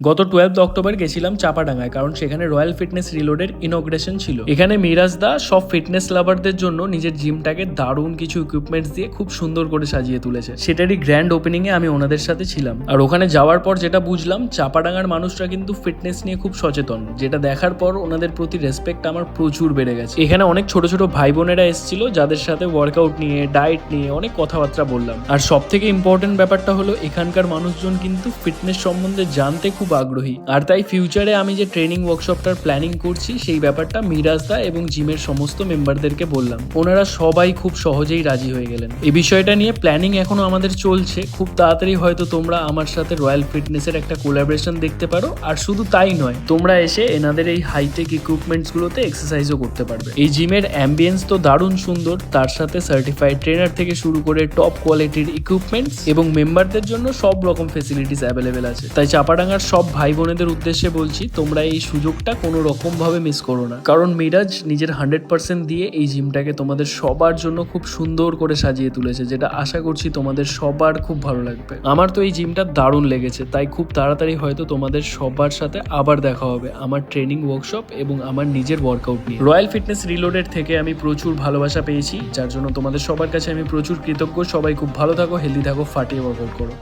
গত 12 অক্টোবর গেছিলাম চাপাডাঙ্গায়, কারণ সেখানে রয়্যাল ফিটনেস রিলোডের ইনগ্রেশন ছিল। এখানে মিরাজ দা সব ফিটনেস লাভারদের জন্য নিজের জিমটাকে দারুণ কিছু ইকুইপমেন্টস দিয়ে খুব সুন্দর করে সাজিয়ে তুলেছে। সেটারই গ্র্যান্ড ওপেনিং এ আমি ওনাদের সাথে ছিলাম। আর ওখানে যাওয়ার পর যেটা বুঝলাম, চাপাডাঙ্গার মানুষরা কিন্তু ফিটনেস নিয়ে খুব সচেতন, যেটা দেখার পর ওনাদের প্রতি রেসপেক্ট আমার প্রচুর বেড়ে গেছে। এখানে অনেক ছোট ছোট ভাই বোনেরা এসেছিল, যাদের সাথে ওয়ার্কআউট নিয়ে, ডায়েট নিয়ে অনেক কথাবার্তা বললাম। আর সব থেকে ইম্পর্টেন্ট ব্যাপারটা হলো, এখানকার মানুষজন কিন্তু ফিটনেস সম্বন্ধে জানতে খুব আগ্রহী। আর তাই ফিউচারে আমি যে ট্রেনিং ওয়ার্কশপটার প্ল্যানিং করছি, সেই ব্যাপারটা মিরাজ দা এবং জিমের সমস্ত মেম্বারদেরকে বললাম। ওনারা সবাই খুব সহজেই রাজি হয়ে গেলেন। এই বিষয়টা নিয়ে প্ল্যানিং এখনো আমাদের চলছে। খুব তাড়াতাড়ি হয়তো তোমরা আমার সাথে রয়্যাল ফিটনেসের একটা কোলাবোরেশন দেখতে পারো। আর শুধু তাই নয়, তোমরা এসে এনাদের এই হাইটেক ইকুইপমেন্টস গুলোতে এক্সারসাইজও করতে পারবে। এই জিমের অ্যাম্বিয়েন্স তো দারুণ সুন্দর, তার সাথে সার্টিফাইড ট্রেনার থেকে শুরু করে টপ কোয়ালিটির ইকুইপমেন্টস এবং মেম্বারদের জন্য সব রকম ফেসিলিটিস অ্যাভেলেবেল আছে। তাই চাপাডাঙ্গার সব ভাই বোনেদের উদ্দেশ্যে বলছি, তোমরা এই সুযোগটা কোনো রকম ভাবে মিস করো না। কারণ মিরাজ নিজের 100% দিয়ে এই জিমটাকে তোমাদের সবার জন্য খুব সুন্দর করে সাজিয়ে তুলেছে, যেটা আশা করছি তোমাদের সবার খুব ভালো লাগবে। আমার তো এই জিমটা দারুণ লেগেছে, তাই খুব তাড়াতাড়ি হয়তো তোমাদের সবার সাথে আবার দেখা হবে আমার ট্রেনিং ওয়ার্কশপ এবং আমার নিজের ওয়ার্কআউট নিয়ে। রয়্যাল ফিটনেস রিলোডের থেকে আমি প্রচুর ভালোবাসা পেয়েছি, যার জন্য তোমাদের সবার কাছে আমি প্রচুর কৃতজ্ঞ। সবাই খুব ভালো থাকো, হেলদি থাকো, ফাটিয়ে ওয়ার্কআউট করো।